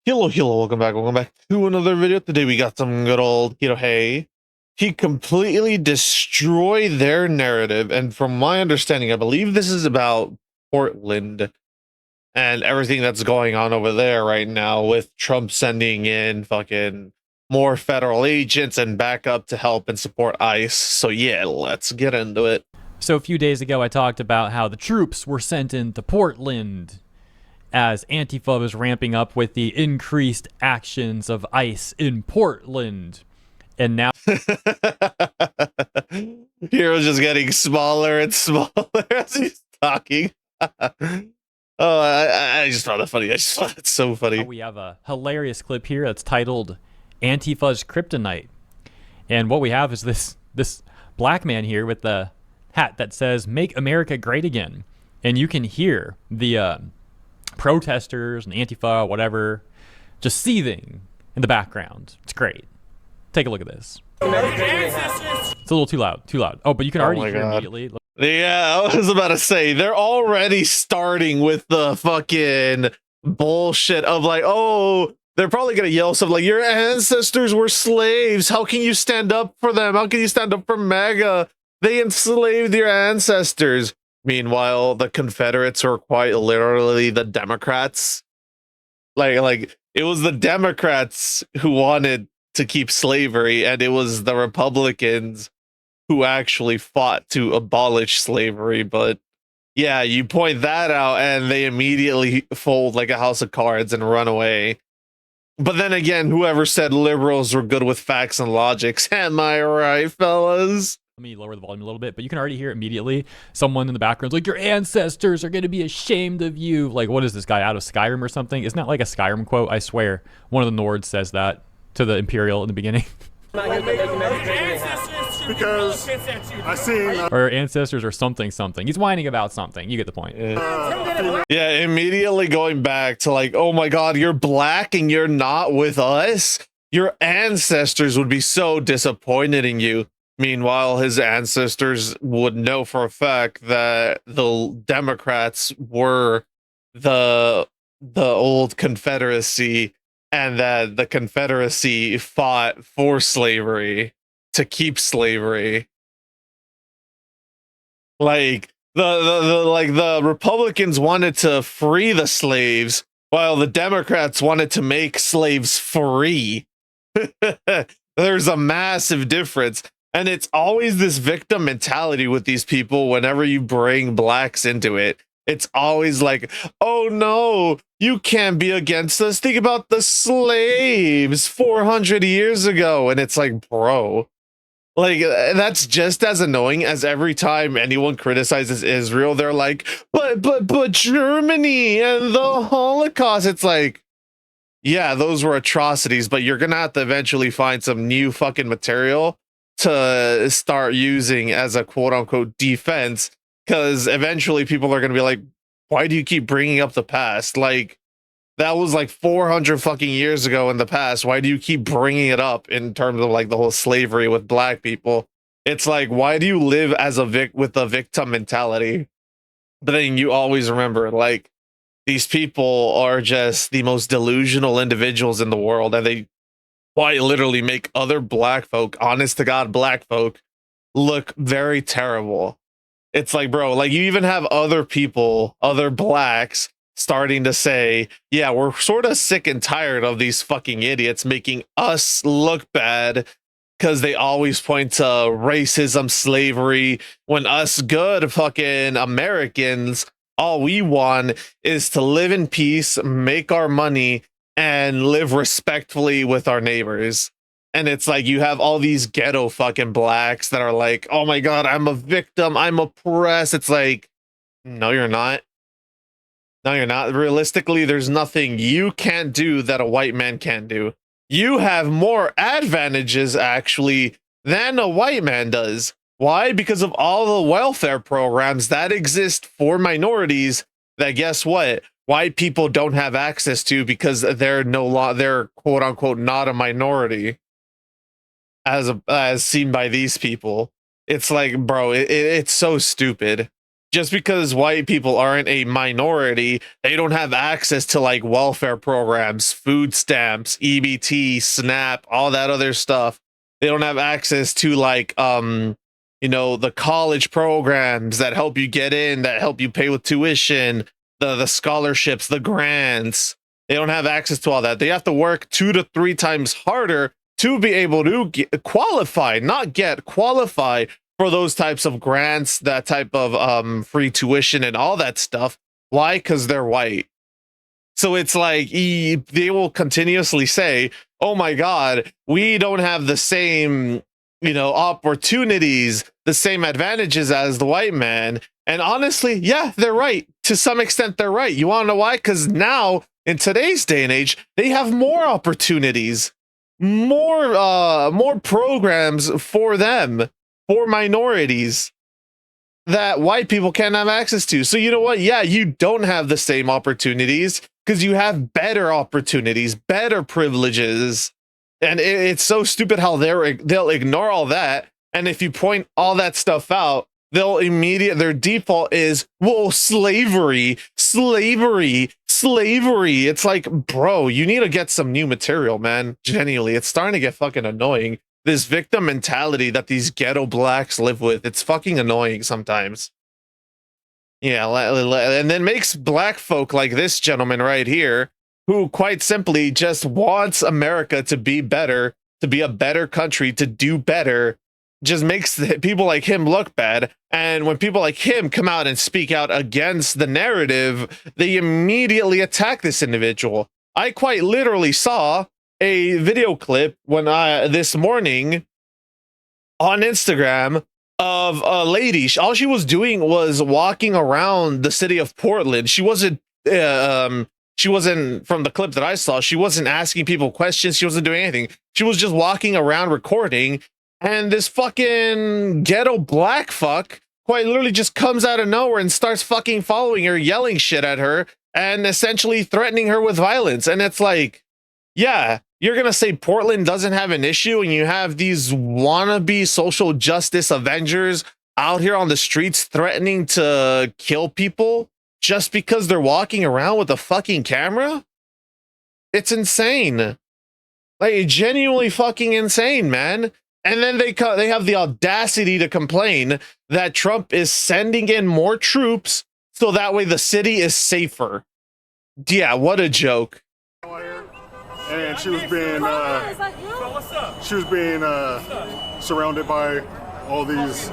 Hello, welcome back to another video. Today we got some good old Hey. He completely destroyed their narrative, and from my understanding, I believe this is about Portland and everything that's going on over there right now with Trump sending in fucking more federal agents and backup to help and support ICE. So yeah, let's get into it. So a few days ago, I talked about how the troops were sent into Portland as Antifa was ramping up with the increased actions of ICE in Portland. And now Hero's just getting smaller and smaller as he's talking. I just found that funny. I just found it so funny. we have a hilarious clip here that's titled Antifa's Kryptonite. And what we have is this black man here with the hat that says "Make America Great Again." And you can hear the protesters and Antifa, whatever, just seething in the background. It's great. Take a look at this. It's a little too loud. Oh, but you can already hear immediately. Yeah, I was about to say, they're already starting with the fucking bullshit of like, oh, they're probably going to yell something like, your ancestors were slaves. How can you stand up for them? How can you stand up for MAGA? They enslaved your ancestors. Meanwhile, the Confederates are quite literally the Democrats. Like it was the Democrats who wanted to keep slavery, and it was the Republicans who actually fought to abolish slavery. But yeah, you point that out and they immediately fold like a house of cards and run away. But then again, whoever said liberals were good with facts and logics? Am I right, fellas? Let me lower the volume a little bit, but you can already hear immediately someone in the background's like, your ancestors are going to be ashamed of you. Like, what is this guy out of Skyrim or something? Isn't that like a Skyrim quote? I swear. One of the Nords says that to the Imperial in the beginning. Because I seen or ancestors or something. He's whining about something. You get the point. Yeah, immediately going back to like, oh my god, you're black and you're not with us? Your ancestors would be so disappointed in you. Meanwhile, his ancestors would know for a fact that the Democrats were the old Confederacy, and that the Confederacy fought for slavery to keep slavery. Like the Republicans wanted to free the slaves, while the Democrats wanted to make slaves free. There's a massive difference. And it's always this victim mentality with these people whenever you bring blacks into it. It's always like, oh no, you can't be against us. Think about the slaves 400 years ago. And it's like, bro, like, that's just as annoying as every time anyone criticizes Israel. They're like, but Germany and the Holocaust. It's like, yeah, those were atrocities, but you're going to have to eventually find some new fucking material to start using as a quote unquote defense, because eventually people are going to be like, why do you keep bringing up the past? Like, that was like 400 fucking years ago in the past. Why do you keep bringing it up in terms of like the whole slavery with black people? It's like, why do you live as with a victim mentality? But then you always remember, like, these people are just the most delusional individuals in the world, and they quite literally make other black folk, honest to God black folk, look very terrible. It's like, bro, like, you even have other people, other blacks, starting to say, yeah, we're sort of sick and tired of these fucking idiots making us look bad, because they always point to racism, slavery, when us good fucking Americans, all we want is to live in peace, make our money, and live respectfully with our neighbors. And it's like, you have all these ghetto fucking blacks that are like, oh my god, I'm a victim, I'm oppressed. It's like, no, you're not. No, you're not. Realistically, there's nothing you can't do that a white man can do. You have more advantages, actually, than a white man does. Why? Because of all the welfare programs that exist for minorities that, guess what, white people don't have access to, because they're they're quote unquote not a minority as seen by these people. It's like, bro, it's so stupid. just because white people aren't a minority, they don't have access to like welfare programs, food stamps, EBT, SNAP, all that other stuff. They don't have access to like, you know, the college programs that help you get in, that help you pay with tuition, the scholarships, the grants. They don't have access to all that. They have to work 2 to 3 times harder to be able to qualify for those types of grants, that type of free tuition and all that stuff. Why? Because they're white. So it's like they will continuously say, oh my God, we don't have the same, you know, opportunities, the same advantages as the white man. And honestly, yeah, they're right. To some extent, they're right. You want to know why? Because now, in today's day and age, they have more opportunities, more programs for them, for minorities, that white people can't have access to. So you know what? Yeah, you don't have the same opportunities because you have better opportunities, better privileges. And it's so stupid how they'll ignore all that. And if you point all that stuff out, their default is, well, slavery. It's like, bro, you need to get some new material, man. Genuinely, it's starting to get fucking annoying. This victim mentality that these ghetto blacks live with, it's fucking annoying sometimes. Yeah, and then makes black folk like this gentleman right here, who quite simply just wants America to be better, to be a better country, to do better, just makes people like him look bad. And when people like him come out and speak out against the narrative, they immediately attack this individual. I quite literally saw a video clip this morning on Instagram of a lady. All she was doing was walking around the city of Portland. She wasn't from the clip that I saw, she wasn't asking people questions. She wasn't doing anything. She was just walking around recording. And this fucking ghetto black fuck quite literally just comes out of nowhere and starts fucking following her, yelling shit at her, and essentially threatening her with violence. And it's like, yeah, you're going to say Portland doesn't have an issue, and you have these wannabe social justice avengers out here on the streets threatening to kill people just because they're walking around with a fucking camera? It's insane. Like, genuinely fucking insane, man. And then they have the audacity to complain that Trump is sending in more troops so that way the city is safer. Yeah, what a joke. And she was being surrounded by all these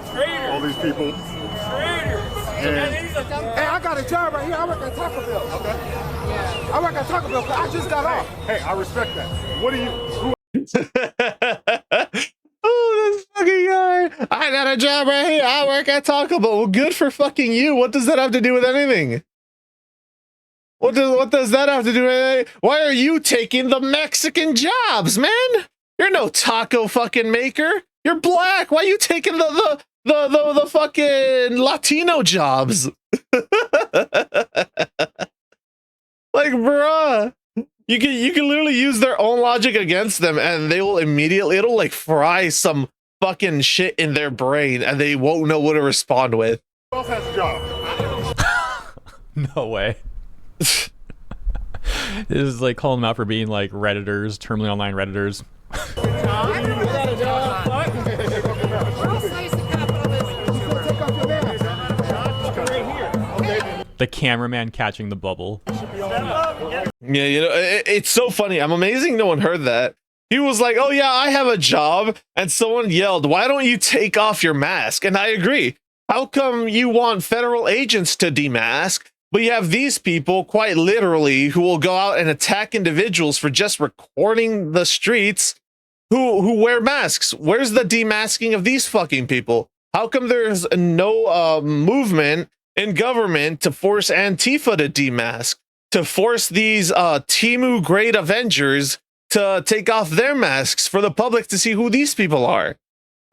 people. And, hey, I got a job right here. I work at Taco Bell. Okay. Yeah. I work at Taco Bell. I just got off. Hey, I respect that. What do you? Oh, this fucking guy. I got a job right here. I work at Taco Bell. Well, good for fucking you. What does that have to do with anything? What does that have to do with anything? Why are you taking the Mexican jobs, man? You're no taco fucking maker. You're black. Why are you taking the fucking Latino jobs? Like, bruh. You can literally use their own logic against them, and they will immediately, it'll like fry some fucking shit in their brain, and they won't know what to respond with. Who else has a job? No way. This is like calling them out for being like Redditors, terminally online Redditors. The cameraman catching the bubble. Yeah, you know, it's so funny. I'm amazing no one heard that. He was like, oh yeah, I have a job. And someone yelled, why don't you take off your mask? And I agree. How come you want federal agents to demask, but you have these people quite literally who will go out and attack individuals for just recording the streets who wear masks? Where's the demasking of these fucking people? How come there's no movement in government to force Antifa to demask, to force these Timu grade Avengers to take off their masks for the public to see who these people are?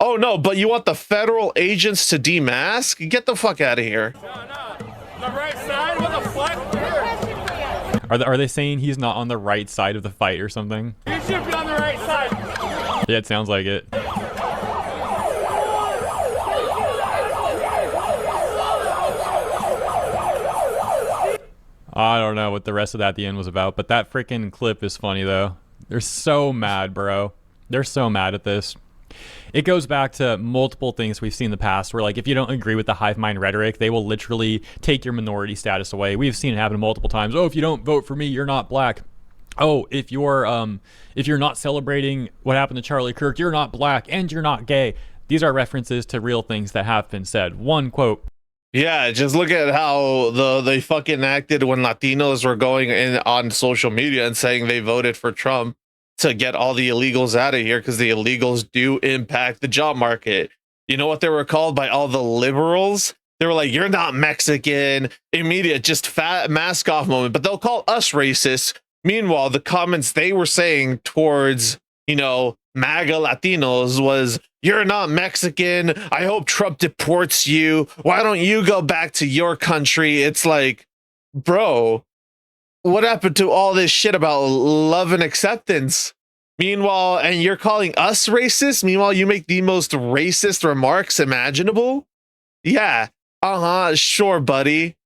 Oh no, but you want the federal agents to demask? Get the fuck out of here. The right side? What the fuck? Are they saying he's not on the right side of the fight or something? You should be on the right side. Yeah, it sounds like it. I don't know what the rest of that at the end was about, but that freaking clip is funny though. They're so mad, bro. They're so mad at this. It goes back to multiple things we've seen in the past where, like, if you don't agree with the hive mind rhetoric, they will literally take your minority status away. We've seen it happen multiple times. Oh, if you don't vote for me, you're not black. Oh, if you're not celebrating what happened to Charlie Kirk, you're not black and you're not gay. These are references to real things that have been said. One quote. Yeah, just look at how they fucking acted when Latinos were going in on social media and saying they voted for Trump to get all the illegals out of here because the illegals do impact the job market. You know what they were called by all the liberals? They were like, you're not Mexican. Immediate, just fat mask off moment. But they'll call us racist. Meanwhile, the comments they were saying towards, you know, MAGA Latinos was, you're not Mexican. I hope Trump deports you. Why don't you go back to your country? It's like, bro, what happened to all this shit about love and acceptance? Meanwhile, and you're calling us racist? Meanwhile, you make the most racist remarks imaginable? Yeah. Sure, buddy.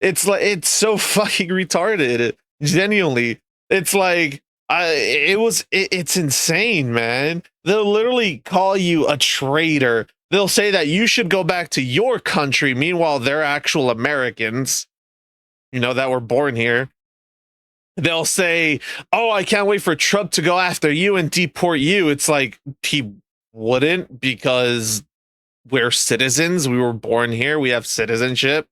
It's like, it's so fucking retarded. Genuinely. It's like, it's insane, man. They'll literally call you a traitor. They'll say that you should go back to your country. Meanwhile, they're actual Americans, you know, that were born here. They'll say, oh, I can't wait for Trump to go after you and deport you. It's like, he wouldn't, because we're citizens. We were born here. We have citizenship.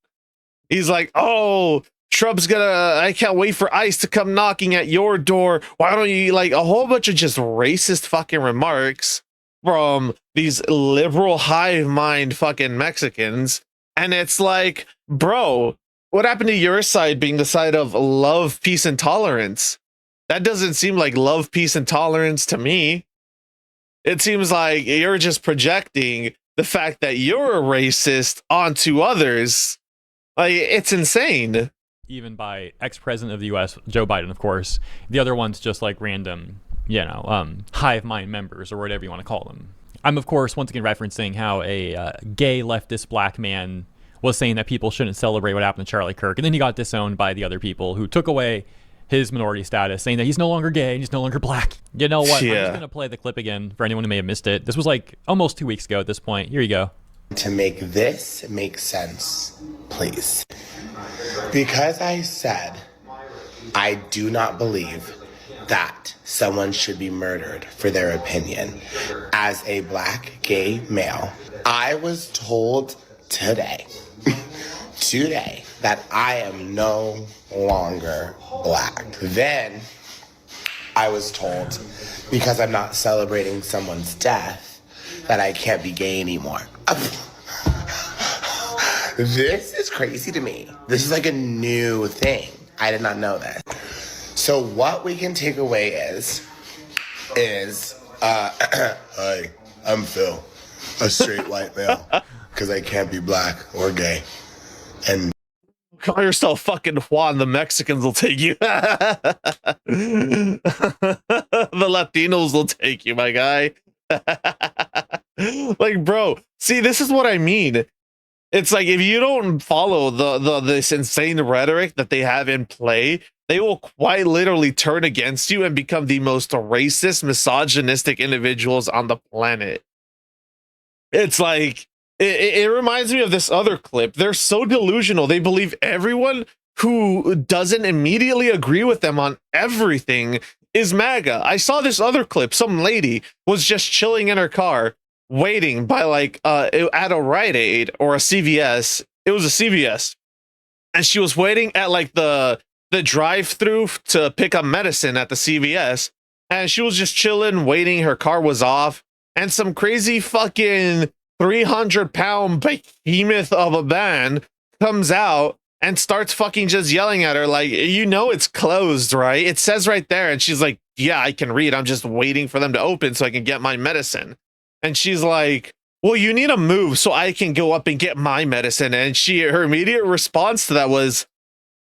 He's like, oh, Trump's I can't wait for ICE to come knocking at your door. Why don't you, like, a whole bunch of just racist fucking remarks from these liberal hive mind fucking Mexicans. And it's like, bro, what happened to your side being the side of love, peace, and tolerance? That doesn't seem like love, peace, and tolerance to me. It seems like you're just projecting the fact that you're a racist onto others. Like, it's insane. Even by ex-president of the U.S., Joe Biden, of course. The other one's just like random, you know, hive mind members or whatever you want to call them. I'm, of course, once again referencing how a gay leftist black man was saying that people shouldn't celebrate what happened to Charlie Kirk. And then he got disowned by the other people who took away his minority status, saying that he's no longer gay and he's no longer black. You know what? Yeah. I'm just going to play the clip again for anyone who may have missed it. This was like almost 2 weeks ago at this point. Here you go. To make this make sense, please. Because I said I do not believe that someone should be murdered for their opinion as a black gay male, I was told today that I am no longer black. Then I was told, because I'm not celebrating someone's death, that I can't be gay anymore. This is crazy to me. This is like a new thing. I did not know that. So what we can take away is hi, I'm Phil, a straight white male, because I can't be black or gay. And call yourself fucking Juan, the Mexicans will take you. The Latinos will take you, my guy. Like, bro, see, this is what I mean. It's like, if you don't follow this insane rhetoric that they have in play, they will quite literally turn against you and become the most racist, misogynistic individuals on the planet. It's like, it reminds me of this other clip. They're so delusional. They believe everyone who doesn't immediately agree with them on everything is MAGA. I saw this other clip. Some lady was just chilling in her car, waiting by like at a Rite Aid or a CVS. It was a CVS, and she was waiting at like the drive-through to pick up medicine at the CVS, and she was just chilling, waiting. Her car was off, and some crazy fucking 300-pound behemoth of a man comes out and starts fucking just yelling at her like, you know, it's closed, right? It says right there. And she's like, yeah, I can read. I'm just waiting for them to open so I can get my medicine. And she's like, well, you need to move so I can go up and get my medicine. And her immediate response to that was,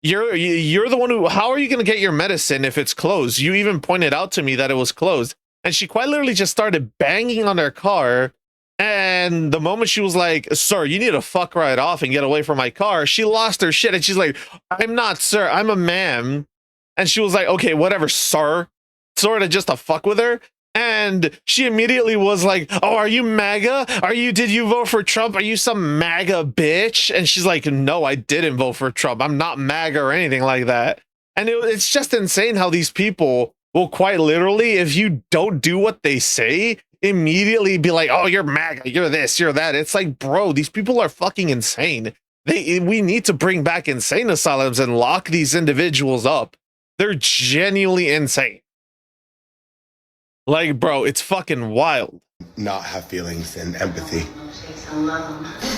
you're the one who, how are you going to get your medicine if it's closed? You even pointed out to me that it was closed. And she quite literally just started banging on her car And the moment she was like, sir, you need to fuck right off and get away from my car, she lost her shit. And she's like, I'm not, sir, I'm a ma'am. And she was like, okay, whatever, sir. Sort of just to fuck with her. And she immediately was like, oh, are you MAGA? Did you vote for Trump? Are you some MAGA bitch? And she's like, no, I didn't vote for Trump. I'm not MAGA or anything like that. And it's just insane how these people will quite literally, if you don't do what they say, immediately be like, oh, you're MAGA, you're this, you're that. It's like, bro, these people are fucking insane. We need to bring back insane asylums and lock these individuals up. They're genuinely insane. Like, bro, it's fucking wild. Not have feelings and empathy.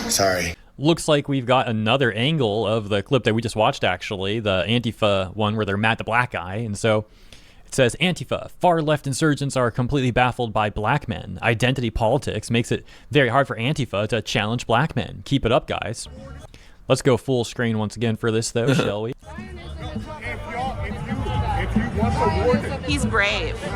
Sorry. Looks like we've got another angle of the clip that we just watched, actually, the Antifa one where they're mad at the black guy. And so it says, Antifa, far left insurgents are completely baffled by black men. Identity politics makes it very hard for Antifa to challenge black men. Keep it up, guys. Let's go full screen once again for this, though, shall we? He's brave. Okay,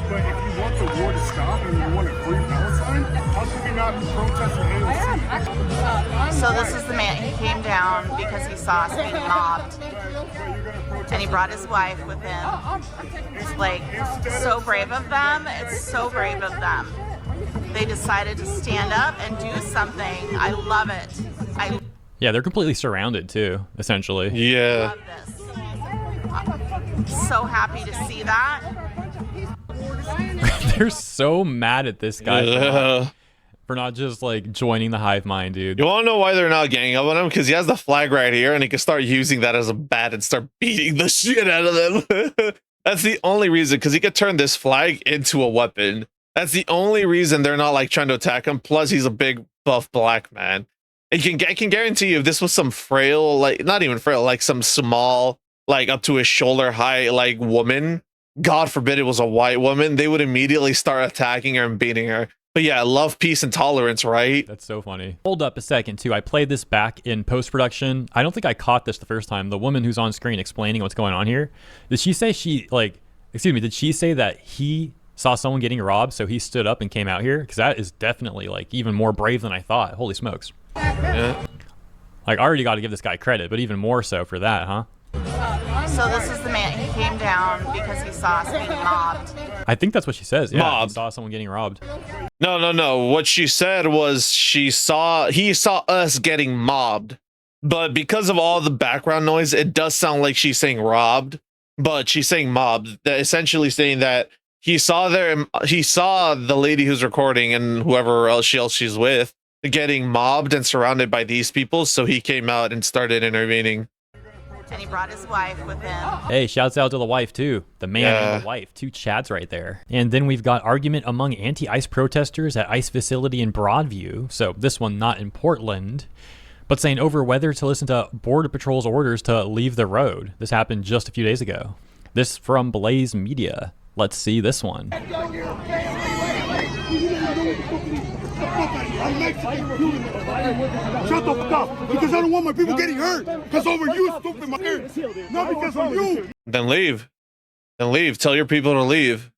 but if you want the war to stop and you want to free Palestine, how come you're not protesting AOC? So this is the man. He came down because he saw us being mobbed, and he brought his wife with him. It's like so brave of them. It's so brave of them. They decided to stand up and do something. I love it. Yeah, they're completely surrounded too, essentially. Yeah. Love this. So happy to see that. They're so mad at this guy for not just like joining the hive mind, dude. You want to know why they're not ganging up on him? Because he has the flag right here, and he can start using that as a bat and start beating the shit out of them. That's the only reason, because he could turn this flag into a weapon. That's the only reason they're not like trying to attack him. Plus, he's a big buff black man. I can guarantee you, if this was some frail, like not even frail, like some small, like up to his shoulder high, like woman, God forbid it was a white woman, they would immediately start attacking her and beating her. But yeah, love, peace, and tolerance, right? That's so funny. Hold up a second, too. I played this back in post-production. I don't think I caught this the first time. The woman who's on screen explaining what's going on here, did she say did she say that he saw someone getting robbed, so he stood up and came out here? Because that is definitely like even more brave than I thought. Holy smokes. Yeah. Like, I already got to give this guy credit, but even more so for that, huh? So this is the man. He came down because he saw us being mobbed. I think that's what she says. Yeah, Mobbed. he saw someone getting robbed. No. What she said was he saw us getting mobbed. But because of all the background noise, it does sound like she's saying robbed, but she's saying mobbed. Essentially saying that he saw the lady who's recording and whoever else she's with getting mobbed and surrounded by these people, so he came out and started intervening. And he brought his wife with him. Hey, shouts out to the wife, too. The man and the wife. Two Chads right there. And then we've got argument among anti-ICE protesters at ICE facility in Broadview. So this one not in Portland, but saying over whether to listen to Border Patrol's orders to leave the road. This happened just a few days ago. This from Blaze Media. Let's see this one. Shut the fuck up, because I don't want my people getting hurt. Because over you, stupid, my ears. Not because of you. Then leave. Tell your people to leave.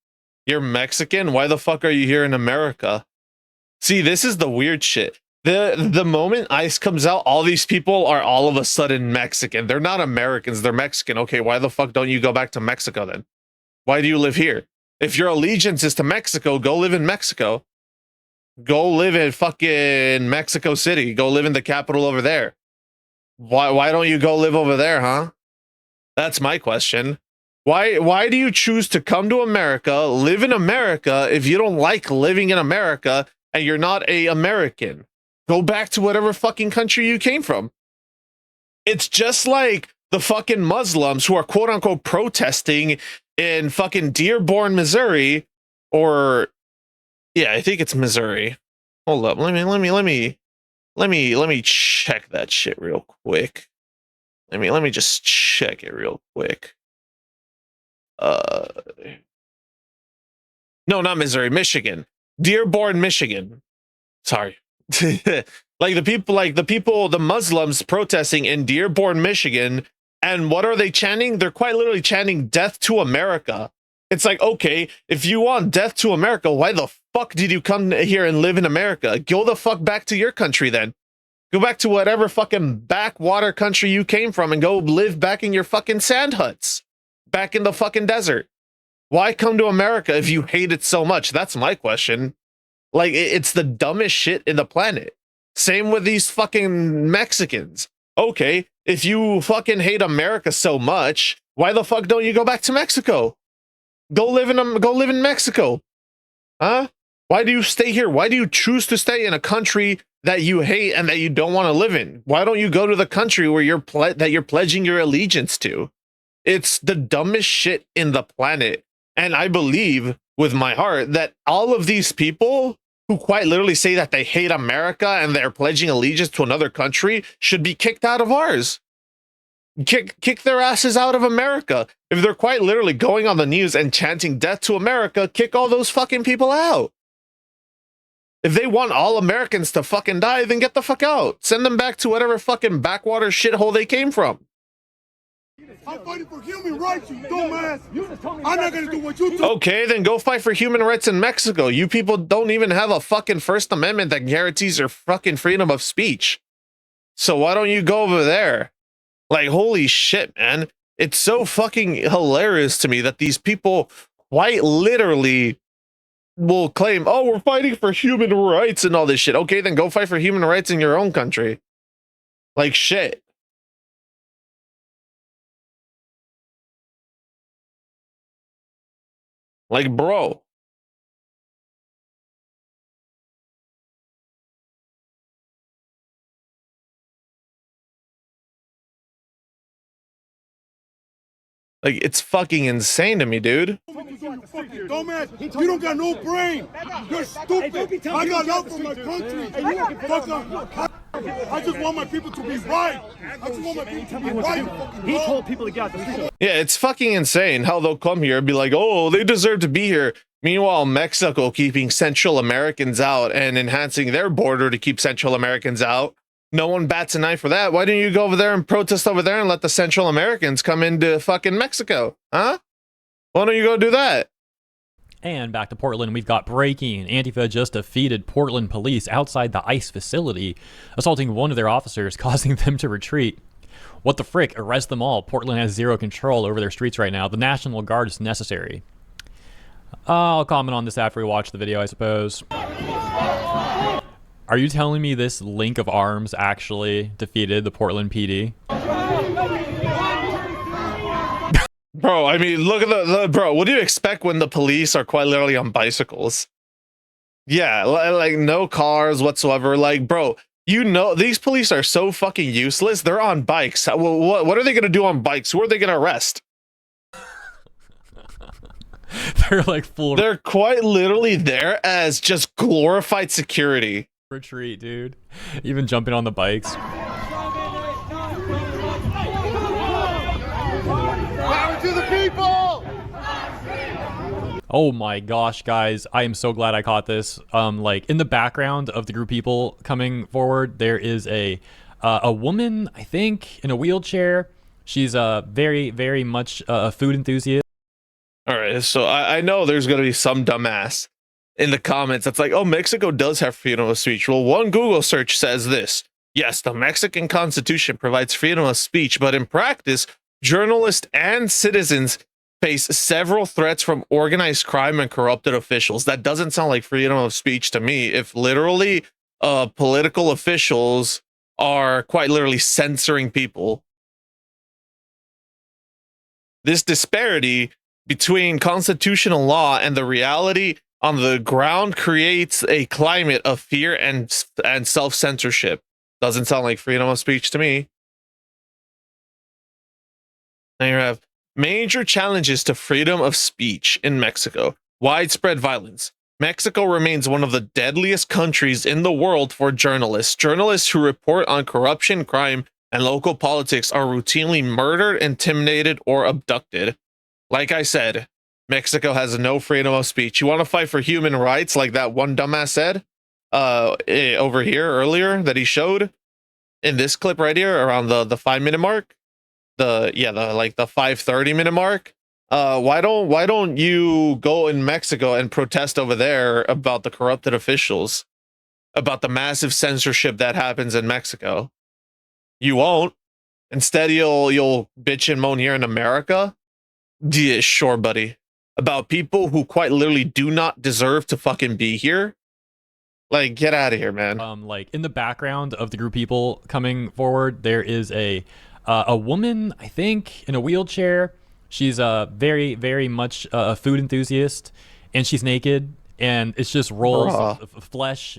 You're Mexican? Why the fuck are you here in America? See, this is the weird shit. The moment ICE comes out, all these people are all of a sudden Mexican. They're not Americans, they're Mexican. Okay, why the fuck don't you go back to Mexico then? Why do you live here? If your allegiance is to Mexico, go live in Mexico. Go live in fucking Mexico City. Go live in the capital over there. Why don't you go live over there, huh? That's my question. Why do you choose to come to America, live in America, if you don't like living in America and you're not a American? Go back to whatever fucking country you came from. It's just like the fucking Muslims who are quote unquote protesting in fucking Dearborn, Missouri, or yeah, I think it's Missouri. Hold up, let me check that shit real quick. Let me just check it real quick. No, not Missouri, Michigan. Dearborn, Michigan. Sorry. Like the Muslims protesting in Dearborn, Michigan, and what are they chanting? They're quite literally chanting "Death to America." It's like, okay, if you want death to America, why the fuck did you come here and live in America? Go the fuck back to your country then. Go back to whatever fucking backwater country you came from and go live back in your fucking sand huts. Back in the fucking desert. Why come to America if you hate it so much? That's my question. Like, it's the dumbest shit in the planet. Same with these fucking Mexicans. Okay, if you fucking hate America so much, why the fuck don't you go back to Mexico? Go live in Mexico. Huh? Why do you stay here? Why do you choose to stay in a country that you hate and that you don't want to live in? Why don't you go to the country where you're pledging your allegiance to? It's the dumbest shit in the planet. And I believe with my heart that all of these people who quite literally say that they hate America and they're pledging allegiance to another country should be kicked out of ours. Kick their asses out of America. If they're quite literally going on the news and chanting death to America, kick all those fucking people out. If they want all Americans to fucking die, then get the fuck out. Send them back to whatever fucking backwater shithole they came from. I'm fighting for human rights, you dumbass. I'm not gonna do what you do. Okay, then go fight for human rights in Mexico. You people don't even have a fucking First Amendment that guarantees your fucking freedom of speech. So why don't you go over there? Like, holy shit, man. It's so fucking hilarious to me that these people quite literally will claim, oh, we're fighting for human rights and all this shit. Okay, then go fight for human rights in your own country. Like, shit. Like, bro. Like, it's fucking insane to me, dude. Dumbass, you don't got no brain. You're stupid. I got love for my country. Fuck up. I just want my people to be right. I just want my people to be right. He told people to get out the freedom. Yeah, it's fucking insane how they'll come here and be like, oh, they deserve to be here. Meanwhile, Mexico keeping Central Americans out and enhancing their border to keep Central Americans out. No one bats an eye for that. Why don't you go over there and protest over there and let the Central Americans come into fucking Mexico? Huh? Why don't you go do that? And back to Portland, we've got breaking. Antifa just defeated Portland police outside the ICE facility, assaulting one of their officers, causing them to retreat. What the frick? Arrest them all. Portland has zero control over their streets right now. The National Guard is necessary. I'll comment on this after we watch the video, I suppose. Are you telling me this link of arms actually defeated the Portland PD? Bro, I mean, look at the bro. What do you expect when the police are quite literally on bicycles? Yeah, like no cars whatsoever. Like, bro, you know, these police are so fucking useless. They're on bikes. What are they gonna do on bikes? Who are they gonna arrest? They're like full. They're quite literally there as just glorified security. Retreat, dude. Even jumping on the bikes. Power to the people! Oh my gosh, guys. I am so glad I caught this. Like in the background of the group of people coming forward, there is a woman, I think, in a wheelchair. She's very, very much a food enthusiast. All right, so I know there's gonna be some dumbass in the comments that's like, oh, Mexico does have freedom of speech. Well, one Google search says this. Yes, the Mexican Constitution provides freedom of speech, but in practice, journalists and citizens face several threats from organized crime and corrupted officials. That doesn't sound like freedom of speech to me. If literally political officials are quite literally censoring people. This disparity between constitutional law and the reality on the ground creates a climate of fear and self-censorship. Doesn't sound like freedom of speech to me. Now you have major challenges to freedom of speech in Mexico. Widespread violence. Mexico remains one of the deadliest countries in the world for journalists. Journalists who report on corruption, crime, and local politics are routinely murdered, intimidated, or abducted. Like I said, Mexico has no freedom of speech. You want to fight for human rights like that one dumbass said over here earlier that he showed in this clip right here around the 5-minute mark? The 5:30 minute mark. Why don't you go in Mexico and protest over there about the corrupted officials, about the massive censorship that happens in Mexico? You won't. Instead, you'll bitch and moan here in America. Yeah, sure, buddy. About people who quite literally do not deserve to fucking be here. Like, get out of here, man. Like in the background of the group of people coming forward, there is a woman, I think, in a wheelchair. She's very, very much a food enthusiast, and she's naked, and it's just rolls of flesh.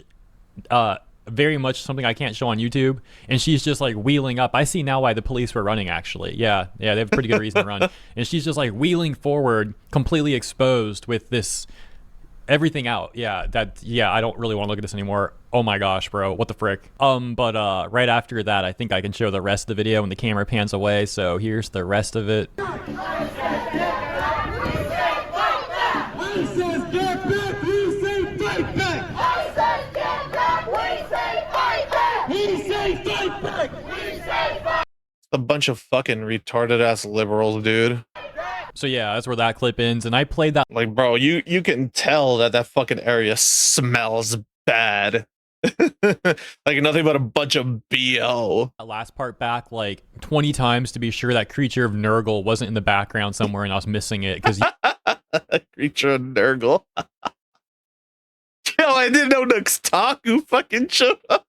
Very much something I can't show on YouTube, and she's just like wheeling up. I see now why the police were running, actually. Yeah, they have a pretty good reason to run. And she's just like wheeling forward, completely exposed with this everything out. Yeah, I don't really want to look at this anymore. Oh my gosh, bro, what the frick? But right after that, I think I can show the rest of the video when the camera pans away. So here's the rest of it. A bunch of fucking retarded ass liberals, dude. So yeah, that's where that clip ends, and I played that. Like, bro, you can tell that fucking area smells bad. Like nothing but a bunch of BO. Last part back like 20 times to be sure that creature of Nurgle wasn't in the background somewhere and I was missing it because creature of Nurgle. Yo, I didn't know Nuxtaku fucking showed up.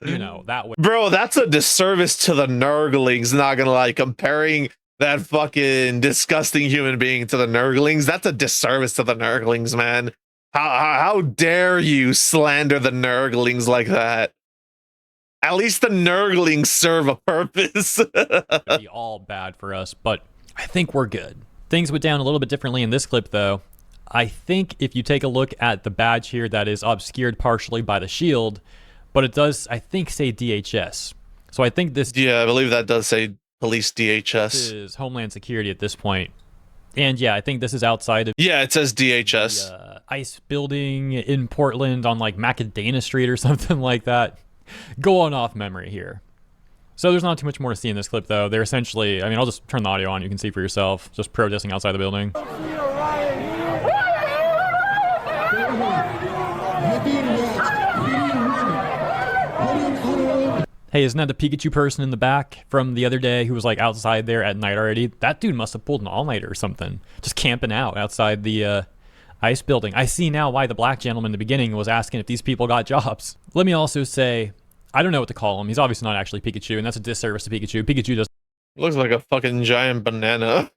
You know, that way. Bro, that's a disservice to the Nurglings, not gonna lie. Comparing that fucking disgusting human being to the Nurglings, that's a disservice to the Nurglings, man. How dare you slander the Nurglings like that? At least the Nurglings serve a purpose. Be all bad for us, but I think we're good. Things went down a little bit differently in this clip, though. I think if you take a look at the badge here that is obscured partially by the shield, but it does, I think, say DHS. So I think this... Yeah, I believe that does say police DHS. Is Homeland Security at this point. And yeah, I think this is outside of... Yeah, it says DHS. The, ICE building in Portland on like Macadana Street or something like that. Going off memory here. So there's not too much more to see in this clip, though. They're essentially... I mean, I'll just turn the audio on. You can see for yourself. Just protesting outside the building. Hey, isn't that the Pikachu person in the back from the other day who was like outside there at night already? That dude must have pulled an all-nighter or something. Just camping out outside the ICE building. I see now why the black gentleman in the beginning was asking if these people got jobs. Let me also say, I don't know what to call him. He's obviously not actually Pikachu, and that's a disservice to Pikachu. Pikachu doesn't looks like a fucking giant banana.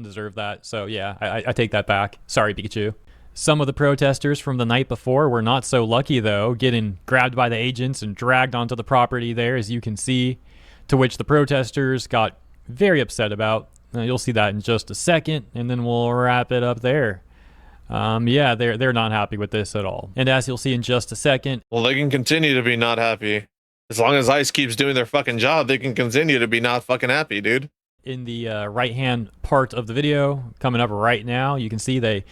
deserve that. So yeah, I take that back. Sorry, Pikachu. Some of the protesters from the night before were not so lucky, though, getting grabbed by the agents and dragged onto the property there, as you can see, to which the protesters got very upset about. You'll see that in just a second, and then we'll wrap it up there. Yeah, they're not happy with this at all. And as you'll see in just a second... Well, they can continue to be not happy. As long as ICE keeps doing their fucking job, they can continue to be not fucking happy, dude. In the right-hand part of the video, coming up right now, you can see the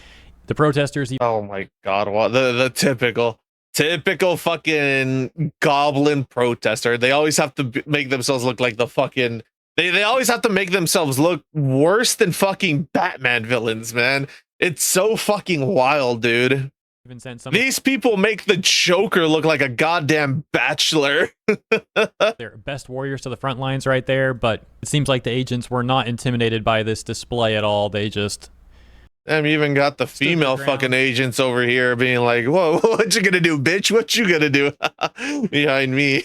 protesters... Oh my god, what the typical fucking goblin protester. They always have to make themselves look like the fucking... They always have to make themselves look worse than fucking Batman villains, man. It's so fucking wild, dude. Even sent some These people make the Joker look like a goddamn bachelor. They're best warriors to the front lines right there, but it seems like the agents were not intimidated by this display at all. They just... And we even got the female fucking agents over here being like, whoa, what you gonna do, bitch? What you gonna do? Behind me.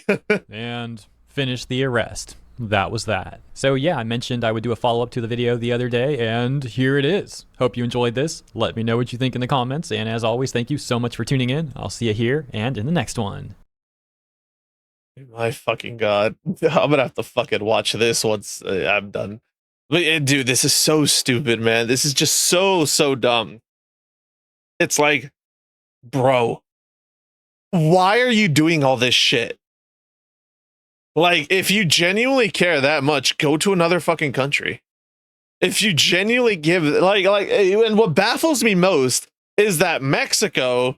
And finish the arrest. That was that. So yeah, I mentioned I would do a follow-up to the video the other day, and here it is. Hope you enjoyed this. Let me know what you think in the comments, and as always, thank you so much for tuning in. I'll see you here and in the next one. My fucking god. I'm gonna have to fucking watch this once I'm done. But, dude, this is so stupid, man. This is just so dumb. It's like, bro, why are you doing all this shit? Like, if you genuinely care that much, go to another fucking country. If you genuinely give, and what baffles me most is that Mexico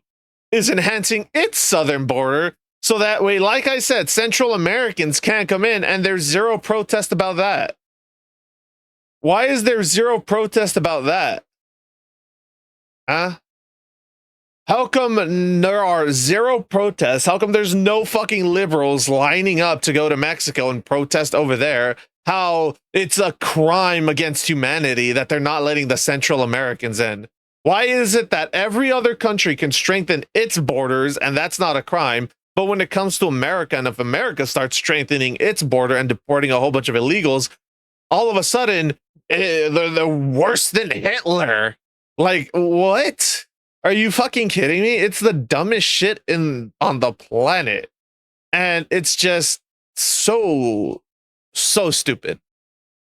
is enhancing its southern border so So that way, like I said, Central Americans can't come in, and there's zero protest about that. Why is there zero protest about that? Huh? How come there are zero protests? How come there's no fucking liberals lining up to go to Mexico and protest over there? How it's a crime against humanity that they're not letting the Central Americans in? Why is it that every other country can strengthen its borders and that's not a crime? But when it comes to America, and if America starts strengthening its border and deporting a whole bunch of illegals, all of a sudden, they're worse than Hitler. Like, what? Are you fucking kidding me? It's the dumbest shit on the planet. And it's just so stupid.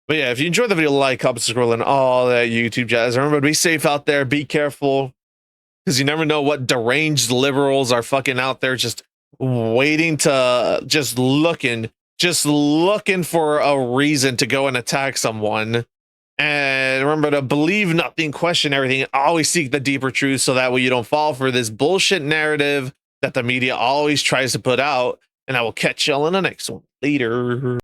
But yeah, if you enjoyed the video, like, comment, scroll, and all that YouTube jazz. Remember to be safe out there. Be careful. Because you never know what deranged liberals are fucking out there just waiting to, just looking for a reason to go and attack someone. And remember to believe nothing, question everything, and always seek the deeper truth so that way you don't fall for this bullshit narrative that the media always tries to put out. And I will catch y'all in the next one. Later.